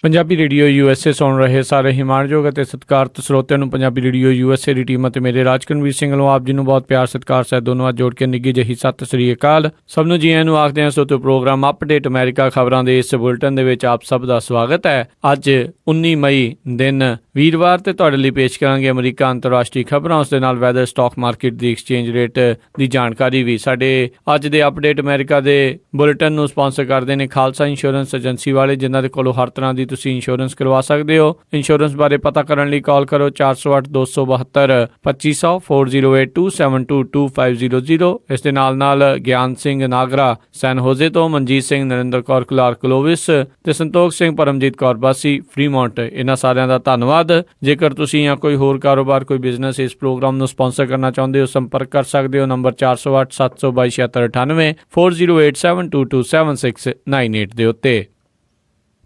Punjabi radio USA ਸੁਣ ਰਹੇ ਸਾਰੇ ਹਿਮਾਨਯੋਗ ਅਤੇ ਸਤਿਕਾਰਤ ਸਰੋਤਿਆਂ ਨੂੰ ਪੰਜਾਬੀ ਰੇਡੀਓ USA ਦੀ ਟੀਮ ਅਤੇ ਮੇਰੇ ਰਾਜਕਨਵੀਰ ਸਿੰਘ ਵੱਲੋਂ ਆਪ ਜੀ ਨੂੰ ਬਹੁਤ ਪਿਆਰ ਸਤਿਕਾਰ ਸਹਿਤ ਦੋਨੋਂ ਹੱਥ ਜੋੜ ਕੇ ਨਿੱਘੀ ਜਿਹੀ ਸਤਿ ਸ੍ਰੀ ਅਕਾਲ। ਸਭ ਨੂੰ ਜੀ ਆਇਆਂ ਨੂੰ ਆਖਦੇ ਹਾਂ। ਸੋ ਤੇ ਪ੍ਰੋਗਰਾਮ ਅਪਡੇਟ ਅਮਰੀਕਾ ਖਬਰਾਂ ਦੇ ਇਸ ਬੁਲਟਨ ਦੇ ਵਿੱਚ ਆਪ ਸਭ ਦਾ ਸਵਾਗਤ ਹੈ। ਅੱਜ 19 ਮਈ ਦਿਨ ਵੀਰਵਾਰ ਤੇ ਤੁਹਾਡੇ ਲਈ ਪੇਸ਼ ਕਰਾਂਗੇ ਅਮਰੀਕਾ ਅੰਤਰਰਾਸ਼ਟਰੀ ਖਬਰਾਂ, ਉਸ ਦੇ ਨਾਲ ਵੈਦਰ, ਸਟਾਕ ਮਾਰਕੀਟ ਦੀ ਐਕਸਚੇਂਜ ਰੇਟ ਦੀ ਜਾਣਕਾਰੀ ਵੀ। ਸਾਡੇ ਅੱਜ ਦੇ ਅਪਡੇਟ ਅਮਰੀਕਾ ਦੇ ਬੁਲਟਨ ਨੂੰ ਸਪਾਂਸਰ ਕਰਦੇ ਨੇ ਖਾਲਸਾ ਇੰਸ਼ੋਰੈਂਸ ਏਜੰਸੀ ਵਾਲੇ, ਜਿਨ੍ਹਾਂ ਦੇ ਕੋਲੋਂ ਹਰ ਤਰ੍ਹਾਂ ਦੀ ਤੁਸੀਂ ਇੰਸ਼ੋਰੈਂਸ ਕਰਵਾ ਸਕਦੇ ਹੋ। ਇੰਸ਼ੋਰੈਂਸ ਬਾਰੇ ਪਤਾ ਕਰਨ ਲਈ ਕਾਲ ਕਰੋ 408-272-2500 4082722500। ਇਸ ਦੇ ਨਾਲ ਗਿਆਨ ਸਿੰਘ ਨਾਗਰਾ ਸੈਨ ਹੋਜ਼ੇ ਤੋਂ, ਮਨਜੀਤ ਸਿੰਘ, ਨਰਿੰਦਰ ਕੌਰ ਕਲਾਰਕ ਕਲੋਵਿਸ ਤੇ ਸੰਤੋਖ ਸਿੰਘ ਪਰਮਜੀਤ ਕੌਰ ਬਾਸੀ ਫਰੀਮੌਂਟ, ਇਹਨਾਂ ਸਾਰਿਆਂ ਦਾ ਧੰਨਵਾਦ। ਜੇਕਰ ਤੁਸੀਂ ਜਾਂ ਕੋਈ ਹੋਰ ਕਾਰੋਬਾਰ, ਕੋਈ ਬਿਜ਼ਨਸ ਇਸ ਪ੍ਰੋਗਰਾਮ ਨੂੰ ਸਪਾਂਸਰ ਕਰਨਾ ਚਾਹੁੰਦੇ ਹੋ, ਸੰਪਰਕ ਕਰ ਸਕਦੇ ਹੋ ਨੰਬਰ 408-722-7698 4087227698 ਦੇ ਉੱਤੇ।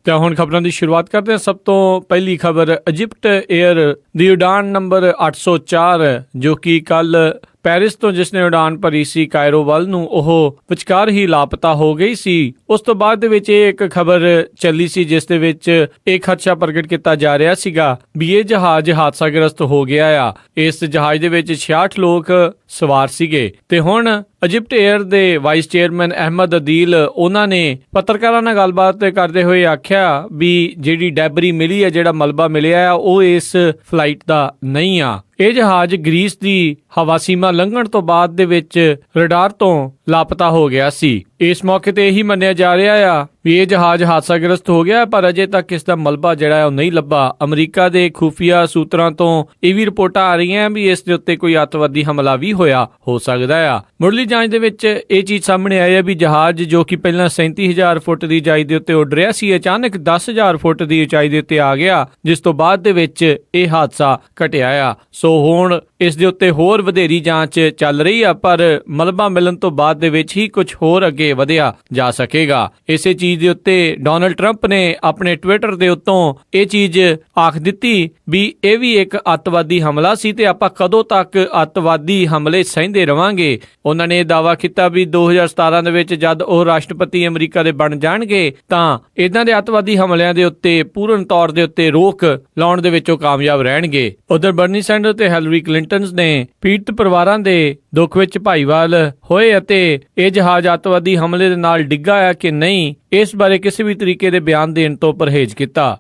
ਤਾਂ ਹੁਣ ਖਬਰਾਂ ਦੀ ਸ਼ੁਰੂਆਤ ਕਰਦੇ ਹਾਂ। ਸਭ ਤੋਂ ਪਹਿਲੀ ਖਬਰ, ਇਜਿਪਟ ਏਅਰ ਦੀ ਉਡਾਨ ਨੰਬਰ 804 ਜੋ ਕਿ ਕੱਲ ਪੈਰਿਸ ਤੋਂ ਜਿਸ ਨੇ ਉਡਾਨ ਭਰੀ ਸੀ ਕਾਇਰੋ ਵੱਲ ਨੂੰ, ਉਹ ਵਿਚਕਾਰ ਹੀ ਲਾਪਤਾ ਹੋ ਗਈ ਸੀ। ਉਸ ਤੋਂ ਬਾਅਦ ਦੇ ਵਿੱਚ ਇਹ ਇੱਕ ਖਬਰ ਚੱਲੀ ਸੀ ਜਿਸ ਦੇ ਵਿੱਚ ਇਹ ਖਦਸ਼ਾ ਪ੍ਰਗਟ ਕੀਤਾ ਜਾ ਰਿਹਾ ਸੀਗਾ ਵੀ ਇਹ ਜਹਾਜ਼ ਹਾਦਸਾਗ੍ਰਸਤ ਹੋ ਗਿਆ ਆ। ਇਸ ਜਹਾਜ਼ ਦੇ ਵਿੱਚ 66 ਲੋਕ ਸਵਾਰ ਸੀਗੇ ਤੇ ਹੁਣ ਇਜਿਪਟ ਏਅਰ ਦੇ ਵਾਈਸ ਚੇਅਰਮੈਨ ਅਹਿਮਦ ਅਦੀਲ, ਉਹਨਾਂ ਨੇ ਪੱਤਰਕਾਰਾਂ ਨਾਲ ਗੱਲਬਾਤ ਕਰਦੇ ਹੋਏ ਆਖਿਆ ਵੀ ਜਿਹੜੀ ਡੈਬਰੀ ਮਿਲੀ ਹੈ, ਜਿਹੜਾ ਮਲਬਾ ਮਿਲਿਆ ਆ, ਉਹ ਇਸ ਫਲਾਈਟ ਦਾ ਨਹੀਂ ਆ। ਇਹ ਜਹਾਜ਼ ਗ੍ਰੀਸ ਦੀ ਹਵਾ ਸੀਮਾ ਲੰਘਣ ਤੋਂ ਬਾਅਦ ਦੇ ਵਿੱਚ ਰਡਾਰ ਤੋਂ ਲਾਪਤਾ ਹੋ ਗਿਆ ਸੀ। ਇਸ ਮੌਕੇ ਤੇ ਇਹੀ ਮੰਨਿਆ ਜਾ ਰਿਹਾ ਆ ਵੀ ਇਹ ਜਹਾਜ਼ ਹਾਦਸਾਗ੍ਰਸਤ ਹੋ ਗਿਆ, ਪਰ ਅਜੇ ਤੱਕ ਇਸ ਦਾ ਮਲਬਾ ਜਿਹੜਾ ਉਹ ਨਹੀਂ ਲੱਭਾ। ਅਮਰੀਕਾ ਦੇ ਖੂਫੀਆ ਸੂਤਰਾਂ ਤੋਂ ਇਹ ਵੀ ਰਿਪੋਰਟਾਂ ਆ ਰਹੀਆਂ ਵੀ ਇਸ ਦੇ ਉੱਤੇ ਕੋਈ ਅੱਤਵਾਦੀ ਹਮਲਾ ਵੀ ਹੋਇਆ ਹੋ ਸਕਦਾ ਆ। ਮੁੱਢਲੀ ਜਾਂਚ ਦੇ ਵਿੱਚ ਇਹ ਚੀਜ਼ ਸਾਹਮਣੇ ਆਈ ਹੈ ਵੀ ਜਹਾਜ਼ ਜੋ ਕਿ ਪਹਿਲਾਂ 37,000 ਫੁੱਟ ਦੀ ਉਚਾਈ ਦੇ ਉੱਤੇ ਉੱਡ ਰਿਹਾ ਸੀ, ਅਚਾਨਕ 10,000 ਫੁੱਟ ਦੀ ਉਚਾਈ ਦੇ ਉੱਤੇ ਆ ਗਿਆ, ਜਿਸ ਤੋਂ ਬਾਅਦ ਦੇ ਵਿੱਚ ਇਹ ਹਾਦਸਾ ਘਟਿਆ ਆ। ਸੋ ਹੁਣ ਇਸ ਦੇ ਉੱਤੇ ਹੋਰ ਵਧੇਰੀ ਜਾਂਚ ਚੱਲ ਰਹੀ ਆ, ਪਰ ਮਲਬਾ ਮਿਲਣ ਤੋਂ ਬਾਅਦ ਦੇ ਵਿੱਚ ਹੀ ਕੁਝ ਹੋਰ ਅੱਗੇ ਵਧਿਆ ਜਾ ਸਕੇਗਾ। ਇਸੇ ਚੀਜ਼ ਦੇ ਉੱਤੇ ਡੋਨਲਡ ਟਰੰਪ ਨੇ ਆਪਣੇ ਟਵਿੱਟਰ ਦੇ ਉੱਤੋਂ ਇਹ ਚੀਜ਼ ਆਖ ਦਿੱਤੀ ਵੀ ਇਹ ਵੀ ਇੱਕ ਅੱਤਵਾਦੀ ਹਮਲਾ ਸੀ ਤੇ ਆਪਾਂ ਕਦੋਂ ਤੱਕ ਅੱਤਵਾਦੀ ਹਮਲੇ ਸਹਿੰਦੇ ਰਵਾਂਗੇ। ਉਹਨਾਂ ਨੇ ਦਾਅਵਾ ਕੀਤਾ ਵੀ 2017 ਦੇ ਵਿੱਚ ਜਦ ਉਹ ਰਾਸ਼ਟਰਪਤੀ ਅਮਰੀਕਾ ਦੇ ਬਣ ਜਾਣਗੇ ਤਾਂ ਇਦਾਂ ਦੇ ਅੱਤਵਾਦੀ ਹਮਲਿਆਂ ਦੇ ਉੱਤੇ ਪੂਰਨ ਤੌਰ ਦੇ ਉੱਤੇ ਰੋਕ ਲਾਉਣ ਦੇ ਵਿੱਚ ਉਹ ਕਾਮਯਾਬ ਰਹਿਣਗੇ। ਉਧਰ ਬਰਨੀ ਸੈਂਡਰਸ ਤੇ ਹਿਲਰੀ ਕਲਿੰਟਨ ਨੇ ਪੀੜਤ ਪਰਿਵਾਰਾਂ ਦੇ ਦੁੱਖ ਵਿੱਚ ਭਾਈਵਾਲ ਹੋਏ ਅਤੇ ਇਹ ਜਹਾਜ਼ ਅੱਤਵਾਦੀ ਹਮਲੇ ਦੇ ਨਾਲ ਡਿੱਗਾ ਹੈ ਕਿ ਨਹੀਂ, ਇਸ ਬਾਰੇ ਕਿਸੇ ਵੀ ਤਰੀਕੇ ਦੇ ਬਿਆਨ ਦੇਣ ਤੋਂ ਪਰਹੇਜ਼ ਕੀਤਾ।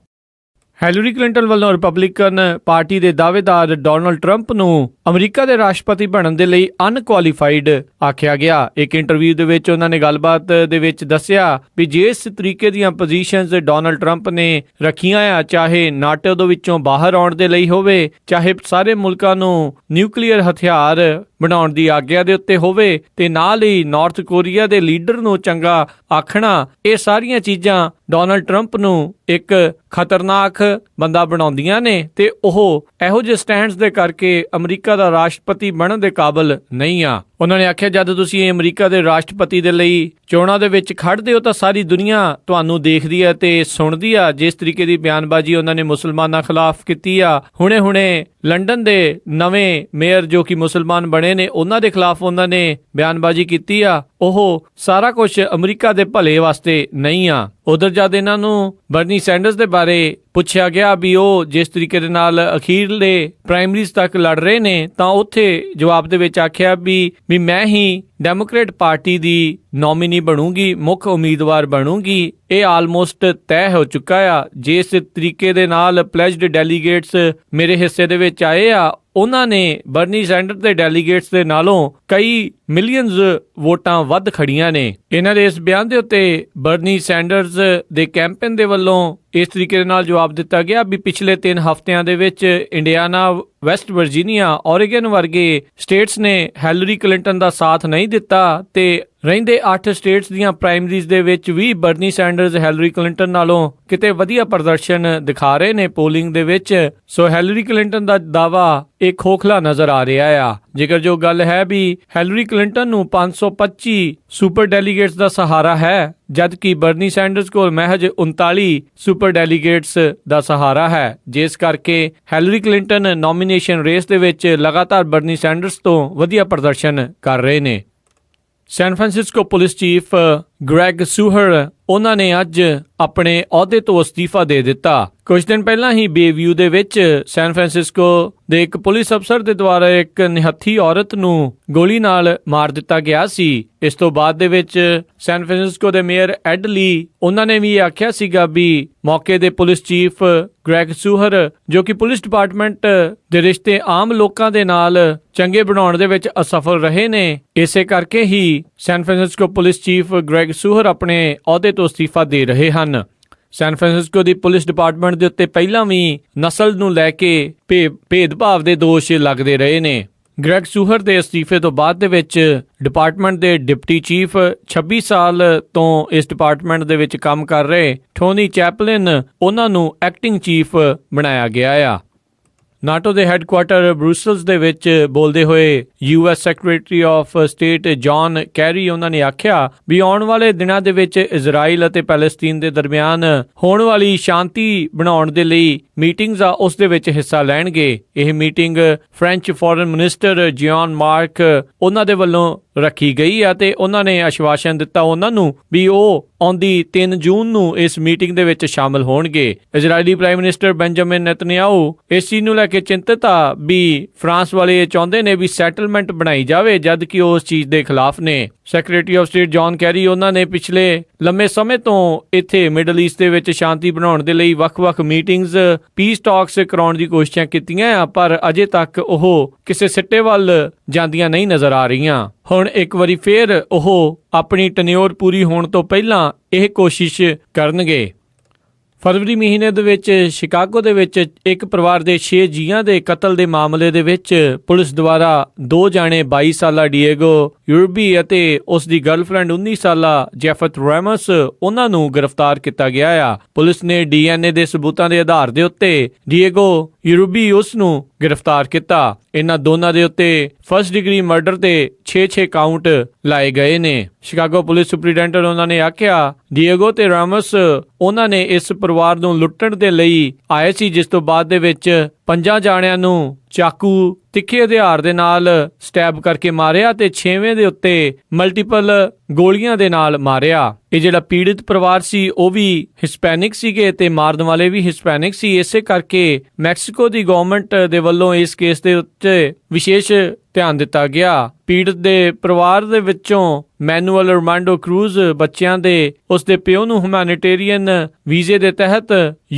ਹਿਲਰੀ ਕਲਿੰਟਨ ਵੱਲੋਂ ਰਿਪਬਲਿਕਨ ਪਾਰਟੀ ਦੇ ਦਾਅਵੇਦਾਰ ਡੋਨਲਡ ਟਰੰਪ ਨੂੰ ਅਮਰੀਕਾ ਦੇ ਰਾਸ਼ਟਰਪਤੀ ਬਣਨ ਦੇ ਲਈ ਅਨਕੁਆਲੀਫਾਈਡ ਆਖਿਆ ਗਿਆ। ਇੱਕ ਇੰਟਰਵਿਊ ਦੇ ਵਿੱਚ ਉਹਨਾਂ ਨੇ ਗੱਲਬਾਤ ਦੇ ਵਿੱਚ ਦੱਸਿਆ ਵੀ ਜਿਸ ਤਰੀਕੇ ਦੀਆਂ ਪੋਜੀਸ਼ਨਸ ਡੋਨਲਡ ਟਰੰਪ ਨੇ ਰੱਖੀਆਂ ਆ, ਚਾਹੇ ਨਾਟੋ ਦੇ ਵਿੱਚੋਂ ਬਾਹਰ ਆਉਣ ਦੇ ਲਈ ਹੋਵੇ, ਚਾਹੇ ਸਾਰੇ ਮੁਲਕਾਂ ਨੂੰ ਨਿਊਕਲੀਅਰ ਹਥਿਆਰ ਬਣਾਉਣ ਦੀ ਆਗਿਆ ਦੇ ਉੱਤੇ ਹੋਵੇ, ਤੇ ਨਾਲ ਹੀ ਨਾਰਥ ਕੋਰੀਆ ਦੇ ਲੀਡਰ ਨੂੰ ਚੰਗਾ ਆਖਣਾ, ਇਹ ਸਾਰੀਆਂ ਚੀਜ਼ਾਂ ਡੋਨਲਡ ਟਰੰਪ ਨੂੰ ਇੱਕ ਖਤਰਨਾਕ ਬੰਦਾ ਬਣਾਉਂਦੀਆਂ ਨੇ ਤੇ ਉਹ ਇਹੋ ਜਿਹੇ ਸਟੈਂਡਸ ਦੇ ਕਰਕੇ ਅਮਰੀਕਾ ਦਾ ਰਾਸ਼ਟਰਪਤੀ ਬਣਨ ਦੇ ਕਾਬਿਲ ਨਹੀਂ ਆ। ਉਹਨਾਂ ਨੇ ਆਖਿਆ ਜਦ ਤੁਸੀਂ ਅਮਰੀਕਾ ਦੇ ਰਾਸ਼ਟਰਪਤੀ ਦੇ ਲਈ ਚੋਣਾਂ ਦੇ ਵਿੱਚ ਖੜਦੇ ਹੋ ਤਾਂ ਸਾਰੀ ਦੁਨੀਆ ਤੁਹਾਨੂੰ ਦੇਖਦੀ ਹੈ ਤੇ ਸੁਣਦੀ ਆ। ਜਿਸ ਤਰੀਕੇ ਦੀ ਬਿਆਨਬਾਜ਼ੀ ਉਹਨਾਂ ਨੇ ਮੁਸਲਮਾਨਾਂ ਖਿਲਾਫ ਕੀਤੀ ਆ, ਹੁਣੇ ਲੰਡਨ ਦੇ ਨਵੇਂ ਮੇਅਰ ਜੋ ਕਿ ਮੁਸਲਮਾਨ ਬਣੇ ਨੇ ਉਹਨਾਂ ਦੇ ਖਿਲਾਫ ਉਹਨਾਂ ਨੇ ਬਿਆਨਬਾਜ਼ੀ ਕੀਤੀ ਆ, ਉਹ ਸਾਰਾ ਕੁਝ ਅਮਰੀਕਾ ਦੇ ਭਲੇ ਵਾਸਤੇ ਨਹੀਂ ਆ। ਉਧਰ ਜਦ ਇਹਨਾਂ ਨੂੰ ਬਰਨੀ ਸੈਂਡਰਸ ਦੇ ਬਾਰੇ ਪੁੱਛਿਆ ਗਿਆ ਵੀ ਉਹ ਜਿਸ ਤਰੀਕੇ ਦੇ ਨਾਲ ਅਖੀਰਲੇ ਪ੍ਰਾਇਮਰੀਜ਼ ਤੱਕ ਲੜ ਰਹੇ ਨੇ, ਤਾਂ ਉੱਥੇ ਜਵਾਬ ਦੇ ਵਿੱਚ ਆਖਿਆ ਵੀ ਮੈਂ ਹੀ ਡੈਮੋਕ੍ਰੇਟ ਪਾਰਟੀ ਦੀ ਨੋਮੀਨੀ ਬਣੂਗੀ, ਮੁੱਖ ਉਮੀਦਵਾਰ ਬਣੂਗੀ। ਇਹ ਆਲਮੋਸਟ ਤੈਅ ਹੋ ਚੁੱਕਾ ਆ। ਜਿਸ ਤਰੀਕੇ ਦੇ ਨਾਲ ਪਲੈਜਡ ਡੈਲੀਗੇਟਸ ਮੇਰੇ ਹਿੱਸੇ ਦੇ ਵਿੱਚ ਆਏ ਆ, ਉਹਨਾਂ ਨੇ ਬਰਨੀ ਸੈਂਡਰਸ ਦੇ ਡੈਲੀਗੇਟਸ ਦੇ ਨਾਲੋਂ ਕਈ ਮਿਲੀਅਨਸ ਵੋਟਾਂ ਵੱਧ ਖੜੀਆਂ ਨੇ। ਇਹਨਾਂ ਦੇ ਇਸ ਬਿਆਨ ਦੇ ਉੱਤੇ ਬਰਨੀ ਸੈਂਡਰਸ ਦੇ ਕੈਂਪੇਨ ਦੇ ਵੱਲੋਂ ਇਸ ਤਰੀਕੇ ਦੇ ਨਾਲ ਜਵਾਬ ਦਿੱਤਾ ਗਿਆ ਵੀ ਪਿਛਲੇ 3 ਹਫ਼ਤਿਆਂ ਦੇ ਵਿੱਚ ਇੰਡੀਆਨਾ, ਵੈਸਟ ਵਰਜੀਨੀਆ, ਓਰੇਗਨ ਵਰਗੇ ਸਟੇਟਸ ਨੇ ਹਿਲਰੀ ਕਲਿੰਟਨ ਦਾ ਸਾਥ ਨਹੀਂ ਦਿੱਤਾ ਤੇ ਰਹਿੰਦੇ 8 ਸਟੇਟਸ ਦੀਆਂ ਪ੍ਰਾਇਮਰੀਜ਼ ਦੇ ਵਿੱਚ ਵੀ ਬਰਨੀ ਸੈਂਡਰਸ ਹੈਲਰੀ ਕਲਿੰਟਨ ਨਾਲੋਂ ਕਿਤੇ ਵਧੀਆ ਪ੍ਰਦਰਸ਼ਨ ਦਿਖਾ ਰਹੇ ਨੇ ਪੋਲਿੰਗ ਦੇ ਵਿੱਚ। ਸੋ ਹੈਲਰੀ ਕਲਿੰਟਨ ਦਾ ਦਾਅਵਾ ਇਹ ਖੋਖਲਾ ਨਜ਼ਰ ਆ ਰਿਹਾ ਆ। ਜੇਕਰ ਜੋ ਗੱਲ ਹੈ ਵੀ ਹੈਲਰੀ ਕਲਿੰਟਨ ਨੂੰ 525 ਸੁਪਰ ਡੈਲੀਗੇਟਸ ਦਾ ਸਹਾਰਾ ਹੈ, ਜਦਕਿ ਬਰਨੀ ਸੈਂਡਰਸ ਕੋਲ ਮਹਿਜ 39 ਸੁਪਰ ਡੈਲੀਗੇਟਸ ਦਾ ਸਹਾਰਾ ਹੈ, ਜਿਸ ਕਰਕੇ ਹੈਲਰੀ ਕਲਿੰਟਨ ਨੋਮੀਨੇਸ਼ਨ ਰੇਸ ਦੇ ਵਿੱਚ ਲਗਾਤਾਰ ਬਰਨੀ ਸੈਂਡਰਸ ਤੋਂ ਵਧੀਆ ਪ੍ਰਦਰਸ਼ਨ ਕਰ ਰਹੇ ਨੇ। San Francisco police chief Greg Suhr ਉਹਨਾਂ ਨੇ ਅੱਜ ਆਪਣੇ ਅਹੁਦੇ ਤੋਂ ਅਸਤੀਫਾ ਦੇ ਦਿੱਤਾ। ਕੁਝ ਦਿਨ ਪਹਿਲਾਂ ਹੀ ਬੇਵਿਊ ਦੇ ਵਿੱਚ ਸੈਨ ਫਰਾਂਸਿਸਕੋ ਦੇ ਇੱਕ ਪੁਲਿਸ ਅਫਸਰ ਦੇ ਦੁਆਰਾ ਇੱਕ ਨਿਹੱਥੀ ਔਰਤ ਨੂੰ ਗੋਲੀ ਨਾਲ ਮਾਰ ਦਿੱਤਾ ਗਿਆ ਸੀ। ਇਸ ਤੋਂ ਬਾਅਦ ਦੇ ਵਿੱਚ ਸੈਨ ਫਰਾਂਸਿਸਕੋ ਦੇ ਮੇਅਰ ਐਡ ਲੀ ਉਹਨਾਂ ਨੇ ਵੀ ਆਖਿਆ ਸੀਗਾ ਵੀ ਮੌਕੇ ਦੇ ਪੁਲਿਸ ਚੀਫ ਗ੍ਰੈਗ ਸੂਹਰ ਜੋ ਕਿ ਪੁਲਿਸ ਡਿਪਾਰਟਮੈਂਟ ਦੇ ਰਿਸ਼ਤੇ ਆਮ ਲੋਕਾਂ ਦੇ ਨਾਲ ਚੰਗੇ ਬਣਾਉਣ ਦੇ ਵਿੱਚ ਅਸਫਲ ਰਹੇ ਨੇ। ਇਸੇ ਕਰਕੇ ਹੀ San Francisco police chief Greg Suhr ਆਪਣੇ ਅਹੁਦੇ ਤੋਂ ਅਸਤੀਫਾ ਦੇ ਰਹੇ ਹਨ। ਸੈਨ ਫਰਾਂਸਿਸਕੋ ਦੀ ਪੁਲਿਸ ਡਿਪਾਰਟਮੈਂਟ ਦੇ ਉੱਤੇ ਪਹਿਲਾਂ ਵੀ ਨਸਲ ਨੂੰ ਲੈ ਕੇ ਭੇਦਭਾਵ ਦੇ ਦੋਸ਼ ਲੱਗਦੇ ਰਹੇ ਨੇ। ਗ੍ਰੈਗ ਸੂਹਰ ਦੇ ਅਸਤੀਫੇ ਤੋਂ ਬਾਅਦ ਦੇ ਵਿੱਚ ਡਿਪਾਰਟਮੈਂਟ ਦੇ ਡਿਪਟੀ ਚੀਫ 26 ਸਾਲ ਤੋਂ ਇਸ ਡਿਪਾਰਟਮੈਂਟ ਦੇ ਵਿੱਚ ਕੰਮ ਕਰ ਰਹੇ ਟੋਨੀ ਚੈਪਲਿਨ ਉਹਨਾਂ ਨੂੰ ਐਕਟਿੰਗ ਚੀਫ ਬਣਾਇਆ ਗਿਆ ਆ। ਨਾਟੋ ਦੇ ਹੈੱਡਕੁਆਰਟਰ ਬਰੁਸਲਸ ਦੇ ਵਿੱਚ ਬੋਲਦੇ ਹੋਏ US secretary of state John Kerry ਉਹਨਾਂ ਨੇ ਆਖਿਆ ਵੀ ਆਉਣ ਵਾਲੇ ਦਿਨਾਂ ਦੇ ਵਿੱਚ ਇਜ਼ਰਾਈਲ ਅਤੇ ਪੈਲਸਤੀਨ ਦੇ ਦਰਮਿਆਨ ਹੋਣ ਵਾਲੀ ਸ਼ਾਂਤੀ ਬਣਾਉਣ ਦੇ ਲਈ ਮੀਟਿੰਗਸ ਆ ਉਸ ਦੇ ਵਿੱਚ ਹਿੱਸਾ ਲੈਣਗੇ। ਇਹ meeting French foreign minister Jean Marc ਉਹਨਾਂ ਦੇ ਵੱਲੋਂ ਰੱਖੀ ਗਈ ਆ ਤੇ ਉਹਨਾਂ ਨੇ ਆਸ਼ਵਾਸਨ ਦਿੱਤਾ ਉਹਨਾਂ ਨੂੰ ਵੀ ਉਹ ਆਉਂਦੀ 3 ਜੂਨ ਨੂੰ ਇਸ ਮੀਟਿੰਗ ਦੇ ਵਿੱਚ ਸ਼ਾਮਲ ਹੋਣਗੇ। ਇਜ਼ਰਾਈਲੀ ਪ੍ਰਾਈਮ ਮਿਨਿਸਟਰ ਬੈਂਜਾਮਿਨ ਨੇਤਨਯਾਹੂ ਇਸ ਚੀਜ਼ ਨੂੰ ਲੈ ਕੇ ਚਿੰਤਤ ਆ ਵੀ ਫਰਾਂਸ ਵਾਲੇ ਚਾਹੁੰਦੇ ਨੇ ਵੀ ਸੈਟਲਮੈਂਟ ਬਣਾਈ ਜਾਵੇ, ਜਦ ਕਿ ਉਹ ਉਸ ਚੀਜ਼ ਦੇ ਖਿਲਾਫ ਨੇ। Secretary of state John Kerry ਉਹਨਾਂ ਨੇ ਪਿਛਲੇ ਲੰਮੇ ਸਮੇਂ ਤੋਂ ਇੱਥੇ ਮਿਡਲ ਈਸਟ ਦੇ ਵਿੱਚ ਸ਼ਾਂਤੀ ਬਣਾਉਣ ਦੇ ਲਈ ਵੱਖ-ਵੱਖ ਮੀਟਿੰਗਸ ਪੀਸ ਟਾਕਸ ਕਰਾਉਣ ਦੀ ਕੋਸ਼ਿਸ਼ਾਂ ਕੀਤੀਆਂ ਆ, ਪਰ ਅਜੇ ਤੱਕ ਉਹ ਕਿਸੇ ਸਿੱਟੇ ਵੱਲ ਜਾਂਦੀਆਂ ਨਹੀਂ ਨਜ਼ਰ ਆ ਰਹੀਆਂ। ਹੁਣ ਇੱਕ ਵਾਰੀ ਫੇਰ ਉਹ ਆਪਣੀ ਟੈਨਿਓਰ ਪੂਰੀ ਹੋਣ ਤੋਂ ਪਹਿਲਾਂ ਇਹ ਕੋਸ਼ਿਸ਼ ਕਰਨਗੇ। ਫਰਵਰੀ ਮਹੀਨੇ ਦੇ ਵਿੱਚ ਸ਼ਿਕਾਗੋ ਦੇ ਵਿੱਚ ਇੱਕ ਪਰਿਵਾਰ ਦੇ 6 ਜੀਆਂ ਦੇ ਕਤਲ ਦੇ ਮਾਮਲੇ ਦੇ ਵਿੱਚ ਪੁਲਿਸ ਦੁਆਰਾ 2 ਜਾਣੇ 22 ਸਾਲਾ ਡੀਏਗੋ ਯੂਰਬੀ ਅਤੇ ਉਸ ਦੀ ਗਰਲਫ੍ਰੈਂਡ 19 ਸਾਲਾ ਜੈਫਤ ਰੈਮਸ ਉਹਨਾਂ ਨੂੰ ਗ੍ਰਿਫਤਾਰ ਕੀਤਾ ਗਿਆ ਆ। ਪੁਲਿਸ ਨੇ DNA ਦੇ ਸਬੂਤਾਂ ਦੇ ਆਧਾਰ ਦੇ ਉੱਤੇ ਡੀਏਗੋ ਯੂਰਬੀ ਉਸ ਨੂੰ ਗ੍ਰਿਫਤਾਰ ਕੀਤਾ। ਇਹਨਾਂ ਦੋਨਾਂ ਦੇ ਉੱਤੇ ਫਸਟ ਡਿਗਰੀ ਮਰਡਰ ਦੇ 6 ਕਾਊਂਟ ਲਾਏ ਗਏ ਨੇ। ਸ਼ਿਕਾਗੋ ਪੁਲਿਸ ਸੁਪਰੀਡੈਂਟ ਉਹਨਾਂ ਨੇ ਆਖਿਆ ਡੀਏਗੋ ਤੇ ਰੈਮਸ ਉਹਨਾਂ ਨੇ ਇਸ ਪਰਿਵਾਰ ਨੂੰ ਲੁੱਟਣ ਦੇ ਲਈ ਆਏ ਸੀ, ਜਿਸ ਤੋਂ ਬਾਅਦ ਦੇ ਵਿੱਚ 5 ਜਾਣਿਆਂ ਨੂੰ ਚਾਕੂ ਤਿੱਖੇ ਹਥਿਆਰ ਦੇ ਨਾਲ ਸਟੈਬ ਕਰਕੇ ਮਾਰਿਆ ਤੇ 6ਵੇਂ ਦੇ ਉੱਤੇ ਮਲਟੀਪਲ ਗੋਲੀਆਂ ਦੇ ਨਾਲ ਮਾਰਿਆ। ਇਹ ਜਿਹੜਾ ਪੀੜਿਤ ਪਰਿਵਾਰ ਸੀ ਉਹ ਵੀ ਹਿਸਪੈਨਿਕ ਸੀਗੇ ਤੇ ਮਾਰਨ ਵਾਲੇ ਵੀ ਹਿਸਪੈਨਿਕ ਸੀ। ਇਸੇ ਕਰਕੇ ਮੈਕਸੀਕੋ ਦੀ ਗਵਰਨਮੈਂਟ ਦੇ ਵੱਲੋਂ ਇਸ ਕੇਸ ਦੇ ਉੱਤੇ ਵਿਸ਼ੇਸ਼ ਧਿਆਨ ਦਿੱਤਾ ਗਿਆ। ਪੀੜਤ ਦੇ ਪਰਿਵਾਰ ਦੇ ਵਿੱਚੋਂ ਮੈਨੂਅਲ ਅਰਮਾਂਡੋ ਕਰੂਜ਼ ਬੱਚਿਆਂ ਦੇ ਉਸ ਦੇ ਪਿਓ ਨੂੰ ਹਿਊਮੈਨਿਟੇਰੀਅਨ ਵੀਜ਼ੇ ਦੇ ਤਹਿਤ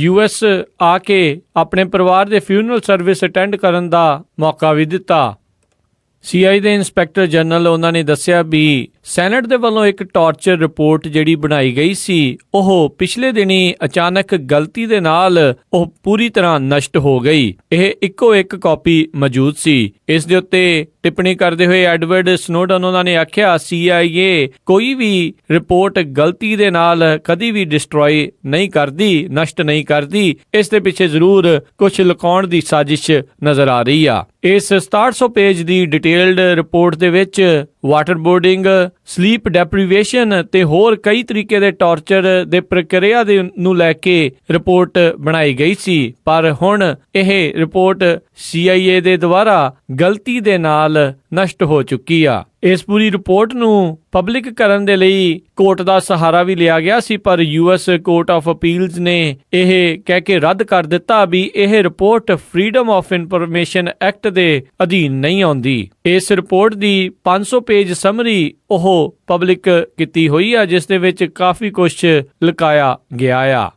US ਆ ਕੇ ਆਪਣੇ ਪਰਿਵਾਰ ਦੇ ਫਿਊਨਰਲ ਸਰਵਿਸ ਅਟੈਂਡ ਕਰਨ ਦਾ ਮੌਕਾ ਵੀ ਦਿੱਤਾ। CIA ਦੇ ਇੰਸਪੈਕਟਰ ਜਨਰਲ ਉਹਨਾਂ ਨੇ ਦੱਸਿਆ ਵੀ ਸੈਨੇਟ ਦੇ ਵੱਲੋਂ ਇੱਕ ਟਾਰਚਰ ਰਿਪੋਰਟ ਜਿਹੜੀ ਬਣਾਈ ਗਈ ਸੀ ਉਹ ਪਿਛਲੇ ਦਿਨੀ ਅਚਾਨਕ ਗਲਤੀ ਦੇ ਨਾਲ ਉਹ ਪੂਰੀ ਤਰ੍ਹਾਂ ਨਸ਼ਟ ਹੋ ਗਈ। ਇਹ ਇੱਕੋ ਇੱਕ ਕਾਪੀ ਮੌਜੂਦ ਸੀ। ਇਸ ਦੇ ਉੱਤੇ ਟਿੱਪਣੀ ਕਰਦੇ ਹੋਏ ਐਡਵਰਡ ਸਨੋਡਨ ਉਹਨਾਂ ਨੇ ਆਖਿਆ CIA ਕੋਈ ਵੀ ਰਿਪੋਰਟ ਗਲਤੀ ਦੇ ਨਾਲ ਕਦੀ ਵੀ ਡਿਸਟਰੋਏ ਨਹੀਂ ਕਰਦੀ, ਨਸ਼ਟ ਨਹੀਂ ਕਰਦੀ। ਇਸ ਦੇ ਪਿੱਛੇ ਜ਼ਰੂਰ ਕੁਝ ਲੁਕਾਉਣ ਦੀ ਸਾਜ਼ਿਸ਼ ਨਜ਼ਰ ਆ ਰਹੀ ਆ। ਇਸ 6700 ਪੇਜ ਦੀ ਡਿਟੇਲਡ ਰਿਪੋਰਟ ਦੇ ਵਿੱਚ ਵਾਟਰ ਬੋਰਡਿੰਗ, ਸਲੀਪ ਡੈਪਰੀਵੇਸ਼ਨ ਤੇ ਹੋਰ ਕਈ ਤਰੀਕੇ ਦੇ ਟਾਰਚਰ ਦੇ ਪ੍ਰਕਿਰਿਆ ਦੇ ਨੂੰ ਲੈ ਕੇ ਰਿਪੋਰਟ ਬਣਾਈ ਗਈ ਸੀ, ਪਰ ਹੁਣ ਇਹ ਰਿਪੋਰਟ CIA ਦੇ ਦੁਆਰਾ ਗਲਤੀ ਦੇ ਨਾਲ ਨਸ਼ਟ ਹੋ ਚੁੱਕੀ ਆ। ਇਸ ਪੂਰੀ ਰਿਪੋਰਟ ਨੂੰ ਪਬਲਿਕ ਕਰਨ ਦੇ ਲਈ ਕੋਰਟ ਦਾ ਸਹਾਰਾ ਵੀ ਲਿਆ ਗਿਆ ਸੀ, ਪਰ US ਕੋਰਟ ਆਫ ਅਪੀਲਸ ਨੇ ਇਹ ਕਹਿ ਕੇ ਰੱਦ ਕਰ ਦਿੱਤਾ ਵੀ ਇਹ report freedom of information act ਦੇ ਅਧੀਨ ਨਹੀਂ ਆਉਂਦੀ। ਇਸ ਰਿਪੋਰਟ ਦੀ 500 ਪੇਜ ਸਮਰੀ ਉਹ ਪਬਲਿਕ ਕੀਤੀ ਹੋਈ ਆ, ਜਿਸ ਦੇ ਵਿੱਚ ਕਾਫੀ ਕੁਝ ਲੁਕਾਇਆ ਗਿਆ ਆ।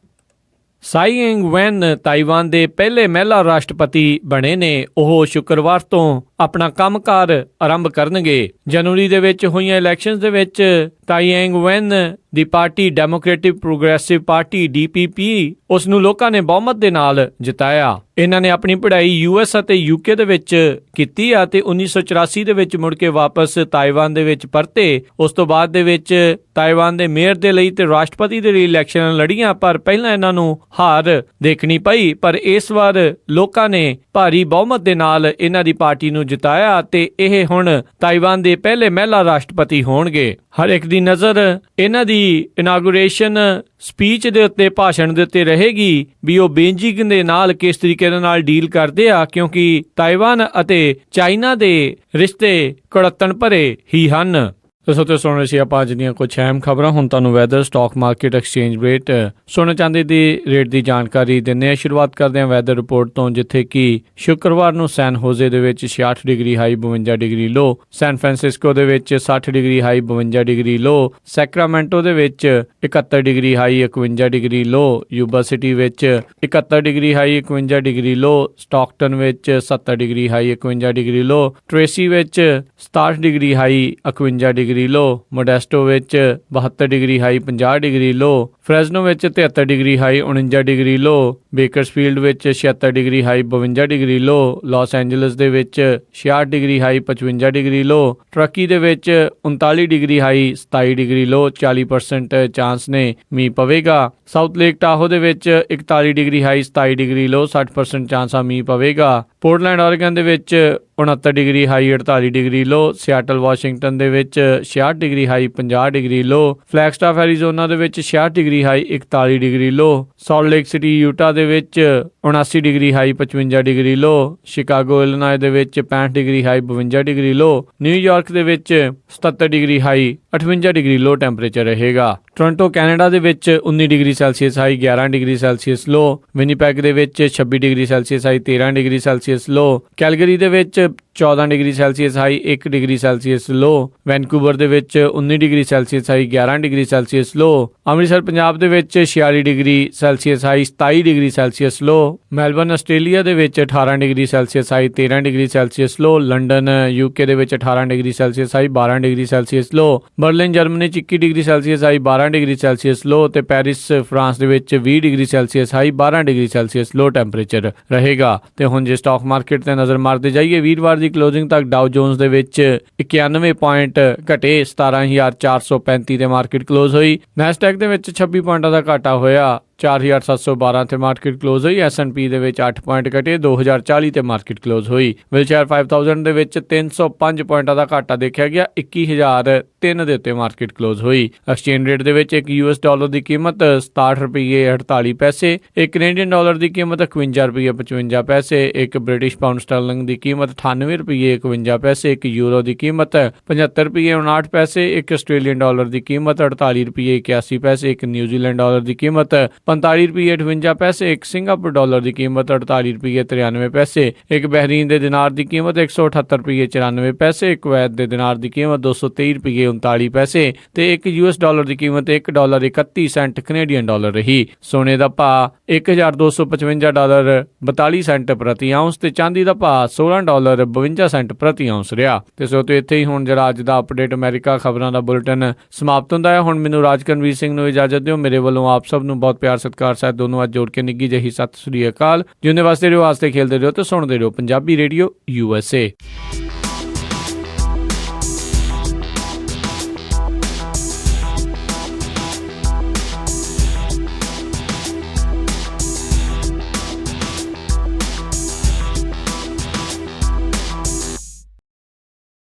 ਸਾਈ ਇੰਗ ਵੈਨ ਤਾਈਵਾਨ ਦੇ ਪਹਿਲੇ ਮਹਿਲਾ ਰਾਸ਼ਟਰਪਤੀ ਬਣੇ ਨੇ। ਉਹ ਸ਼ੁੱਕਰਵਾਰ ਤੋਂ ਆਪਣਾ ਕੰਮਕਾਰ ਆਰੰਭ ਕਰਨਗੇ। ਜਨਵਰੀ ਦੇ ਵਿੱਚ ਹੋਈਆਂ ਇਲੈਕਸ਼ਨਸ ਦੇ ਵਿੱਚ ਤਾਈ ਐਂਗ ਵੈਨ ਦੀ party democratic progressive party DPP ਉਸ ਨੂੰ ਲੋਕਾਂ ਨੇ ਬਹੁਮਤ ਦੇ ਨਾਲ ਜਿਤਾਇਆ। ਇਹਨਾਂ ਨੇ ਆਪਣੀ ਪੜ੍ਹਾਈ US ਅਤੇ UK ਦੇ ਵਿੱਚ ਕੀਤੀ ਅਤੇ 1984 ਦੇ ਵਿੱਚ ਮੁੜ ਕੇ ਵਾਪਸ ਤਾਇਵਾਨ ਦੇ ਵਿੱਚ ਪਰਤੇ। ਉਸ ਤੋਂ ਬਾਅਦ ਦੇ ਵਿੱਚ ਤਾਇਵਾਨ ਦੇ ਮੇਅਰ ਦੇ ਲਈ ਤੇ ਰਾਸ਼ਟਰਪਤੀ ਦੇ ਲਈ ਇਲੈਕਸ਼ਨਾਂ ਲੜੀਆਂ, ਪਰ ਪਹਿਲਾਂ ਇਹਨਾਂ ਨੂੰ ਹਾਰ ਦੇਖਣੀ ਪਈ। ਪਰ ਇਸ ਵਾਰ ਲੋਕਾਂ ਨੇ ਭਾਰੀ ਬਹੁਮਤ ਦੇ ਨਾਲ ਇਹਨਾਂ ਦੀ ਪਾਰਟੀ ਨੂੰ ਜਿਤਾਇਆ ਤੇ ਇਹ ਹੁਣ ਤਾਇਵਾਨ ਦੇ ਪਹਿਲੇ ਮਹਿਲਾ ਰਾਸ਼ਟਰਪਤੀ ਹੋਣਗੇ। ਹਰ ਇੱਕ ਦੀ ਨਜ਼ਰ ਇਹਨਾਂ ਦੀ ਇਨਾਗੂਰੇਸ਼ਨ ਸਪੀਚ ਦੇ ਉੱਤੇ, ਭਾਸ਼ਣ ਦੇ ਉੱਤੇ ਰਹੇਗੀ ਵੀ ਉਹ ਬੀਜਿੰਗ ਦੇ ਨਾਲ ਕਿਸ ਤਰੀਕੇ ਦੇ ਨਾਲ ਡੀਲ ਕਰਦੇ ਆ, ਕਿਉਂਕਿ ਤਾਇਵਾਨ ਅਤੇ ਚਾਈਨਾ ਦੇ ਰਿਸ਼ਤੇ ਕੁੜੱਤਣ ਭਰੇ ਹੀ ਹਨ। ਤੇ ਸੁਣ ਰਹੇ ਸੀ ਆਪਾਂ ਅੱਜ ਦੀਆਂ ਕੁਝ ਅਹਿਮ ਖਬਰਾਂ। ਹੁਣ ਤੁਹਾਨੂੰ weather, stock market, exchange rate, ਸੋਨੇ ਚਾਂਦੀ ਦੀ ਰੇਟ ਦੀ ਜਾਣਕਾਰੀ ਦਿੰਦੇ ਹਾਂ। ਸ਼ੁਰੂਆਤ ਕਰਦੇ ਹਾਂ ਵੈਦਰ ਰਿਪੋਰਟ ਤੋਂ, ਜਿੱਥੇ ਕਿ ਸ਼ੁੱਕਰਵਾਰ ਨੂੰ ਸੈਨ ਹੋਜ਼ੇ ਦੇ ਵਿੱਚ 66 ਡਿਗਰੀ ਹਾਈ 52 ਡਿਗਰੀ ਲੋ, ਸੈਨ ਫਰਾਂਸਿਸਕੋ ਦੇ ਵਿੱਚ 60 ਡਿਗਰੀ ਹਾਈ 52 ਡਿਗਰੀ ਲੋ, ਸੈਕਰਾਮੈਂਟੋ ਦੇ ਵਿੱਚ 71 ਡਿਗਰੀ ਹਾਈ 51 ਡਿਗਰੀ ਲੋ, ਯੂਬਾ ਸਿਟੀ ਵਿੱਚ 71 ਡਿਗਰੀ ਹਾਈ 51 ਡਿਗਰੀ ਲੋ, ਸਟਾਕਟਨ ਵਿੱਚ 70 ਡਿਗਰੀ ਹਾਈ 51 ਡਿਗਰੀ ਲੋ, ਟ੍ਰੇਸੀ ਵਿੱਚ 67 ਡਿਗਰੀ ਹਾਈ 51 ਡਿਗਰੀ ਲੋ, ਮੋਡੈਸਟੋ ਵਿੱਚ 72 ਡਿਗਰੀ ਹਾਈ 50 ਡਿਗਰੀ ਲੋ, ਫ੍ਰੈਜ਼ਨੋ ਵਿੱਚ 73 ਡਿਗਰੀ ਹਾਈ 49 ਡਿਗਰੀ ਲੋ, Bakersfield ਵਿੱਚ 76 ਡਿਗਰੀ ਹਾਈ 52 ਡਿਗਰੀ ਲੋ, Las Angeles ਦੇ ਵਿੱਚ 66 ਡਿਗਰੀ ਹਾਈ 55 ਡਿਗਰੀ ਲੋ, turkey ਦੇ ਵਿੱਚ 39 ਡਿਗਰੀ ਹਾਈ 27 ਡਿਗਰੀ ਲੋ, 40% chance ਨੇ ਮੀਂਹ ਪਵੇਗਾ। ਸਾਊਥ ਲੇਕ ਟਾਹੋ ਦੇ ਵਿੱਚ 41 ਡਿਗਰੀ ਹਾਈ 27 ਡਿਗਰੀ ਲੋ, 60% ਚਾਂਸ ਆ ਮੀਂਹ ਪਵੇਗਾ। ਪੋਰਟਲੈਂਡ ਆਰਗਨ ਦੇ ਵਿੱਚ 69 ਡਿਗਰੀ ਹਾਈ 48 ਡਿਗਰੀ ਲੋ, ਸਿਆਟਲ ਵਾਸ਼ਿੰਗਟਨ ਦੇ ਵਿੱਚ 66 ਡਿਗਰੀ ਹਾਈ 50 ਡਿਗਰੀ ਲੋ, ਫਲੈਗਸਟਾਫ ਐਰੀਜ਼ੋਨਾ ਦੇ ਵਿੱਚ 66 degree high 41 degree low, Salt Lake City Utah ਦੇ ਵਿੱਚ 79 degree high 55 degree low, Chicago Illinois ਦੇ ਵਿੱਚ 65 degree high 52 degree low, New York ਦੇ ਵਿੱਚ 77 degree high 58 degree low temperature ਰਹੇਗਾ। ਟੋਰਾਂਟੋ ਕੈਨੇਡਾ ਦੇ ਵਿੱਚ 19 degree Celsius high 11 degree Celsius low, Winnipeg ਦੇ ਵਿੱਚ 26 degree Celsius high 13 degree Celsius low, Calgary ਦੇ ਵਿੱਚ 14 degree Celsius high 1 degree Celsius low, Vancouver ਦੇ ਵਿੱਚ 19 degree Celsius high 11 degree Celsius low, Amritsar Punjab ਦੇ ਵਿੱਚ 46 degree Celsius high 27 degree Celsius low, Melbourne Australia ਦੇ ਵਿੱਚ 18 degree Celsius high 13 degree Celsius low, London UK ਦੇ ਵਿੱਚ 18 degree Celsius high 12 degree Celsius low, Berlin Germany 21 degree Celsius high 12 degree Celsius low ਤੇ Paris France ਦੇ ਵਿੱਚ 20 degree Celsius high 12 degree Celsius ਲੋ temperature ਰਹੇਗਾ। ਤੇ ਹੁਣ ਜੇ ਸਟਾਕ ਮਾਰਕੀਟ ਤੇ ਨਜ਼ਰ ਮਾਰਦੇ ਜਾਈਏ, ਵੀਰਵਾਰ ਦੀ ਕਲੋਜ਼ਿੰਗ ਤੱਕ ਡਾਓ ਜੋਨਸ ਦੇ ਵਿੱਚ 91 ਪੁਆਇੰਟ ਘਟੇ 17,435 ਤੇ ਮਾਰਕੀਟ ਕਲੋਜ਼ ਹੋਈ। ਨੈਸਡੈਕ ਦੇ ਵਿੱਚ 26 ਪੁਆਇੰਟਾਂ ਦਾ ਘਾਟਾ ਹੋਇਆ 4,712 ਤੇ ਮਾਰਕੀਟ ਕਲੋਜ਼ ਹੋਈ। S&P ਦੇ ਵਿੱਚ 8 ਪੁਆਇੰਟ ਘਟੇ 2,040 ਤੇ ਮਾਰਕੀਟ ਕਲੋਜ਼ ਹੋਈ। ਵਿਲਸ਼ਾਇਰ 5000 ਦੇ ਵਿੱਚ 305 ਪੁਆਇੰਟਾਂ ਦਾ ਘਾਟਾ ਦੇਖਿਆ ਗਿਆ 21,003 ਦੇ ਉੱਤੇ ਮਾਰਕੀਟ ਕਲੋਜ਼ ਹੋਈ। ਐਕਸਚੇਂਜ ਰੇਟ ਦੇ ਵਿੱਚ ਇੱਕ US ਡਾਲਰ ਦੀ ਕੀਮਤ 67 ਰੁਪਏ 48 ਪੈਸੇ, ਇੱਕ ਕੈਨੇਡੀਅਨ ਡਾਲਰ ਦੀ ਕੀਮਤ 51 ਰੁਪਏ 55 ਪੈਸੇ, ਇੱਕ ਬ੍ਰਿਟਿਸ਼ ਪਾਉਂਡ ਸਟਰਲਿੰਗ ਦੀ ਕੀਮਤ 98 ਰੁਪਏ 51 ਪੈਸੇ, ਇੱਕ ਯੂਰੋ ਦੀ ਕੀਮਤ 75 ਰੁਪਏ 59 ਪੈਸੇ, ਇੱਕ ਆਸਟ੍ਰੇਲੀਅਨ ਡਾਲਰ ਦੀ ਕੀਮਤ 48 ਰੁਪਏ 81 ਪੈਸੇ, ਇੱਕ ਨਿਊਜ਼ੀਲੈਂਡ ਡਾਲਰ ਦੀ ਕੀਮਤ 45 ਰੁਪਏ 58 ਪੈਸੇ, ਇੱਕ ਸਿੰਗਾਪੁਰ ਡਾਲਰ ਦੀ ਕੀਮਤ 48 ਰੁਪਏ 93 ਪੈਸੇ, ਇੱਕ ਬਹਿਰੀਨ ਦੇ ਦਿਨਾਰ ਦੀ ਕੀਮਤ 178 ਰੁਪਏ 94 ਪੈਸੇ, ਇੱਕ ਕੁਵੈਤ ਦੇ ਦਿਨਾਰ ਦੀ ਕੀਮਤ 223 ਰੁਪਏ 39 ਪੈਸੇ ਤੇ ਇੱਕ US ਡਾਲਰ ਦੀ ਕੀਮਤ $1.31 ਕੈਨੇਡੀਅਨ ਡਾਲਰ ਰਹੀ। ਸੋਨੇ ਦਾ ਭਾਅ $1,255 42 ਪ੍ਰਤੀ ਆਉਂਸ ਤੇ ਚਾਂਦੀ ਦਾ ਭਾਅ $16.52 ਪ੍ਰਤੀ ਆਉਂਸ ਰਿਹਾ। ਤੇ ਸੋ ਤੇ ਇੱਥੇ ਹੀ ਹੁਣ ਜਿਹੜਾ ਅੱਜ ਦਾ ਅਪਡੇਟ ਅਮਰੀਕਾ ਖਬਰਾਂ ਦਾ ਬੁਲੇਟਿਨ ਸਮਾਪਤ ਹੁੰਦਾ ਹੈ। ਹੁਣ ਮੈਨੂੰ ਰਾਜਕਨਵੀਰ ਸਿੰਘ ਨੂੰ ਇਜਾਜ਼ਤ ਦਿਓ। ਮੇਰੇ ਵੱਲੋਂ ਆਪ ਸਭ ਨੂੰ ਬਹੁਤ ਪਿਆਰ ਸਤਿਕਾਰ ਸਾਹਿਬ ਦੋਨੋਂ ਅੱਜ ਜੋੜ ਕੇ ਨਿੱਘੀ ਜਿਹੀ ਸਤਿ ਸ੍ਰੀ ਅਕਾਲ। ਜਿਉਂਦੇ ਵਾਸਤੇ ਰਹੋ, ਵਾਸਤੇ ਖੇਲਦੇ ਰਹੋ ਤੇ ਸੁਣਦੇ ਰਹੋ ਪੰਜਾਬੀ ਰੇਡੀਓ USA।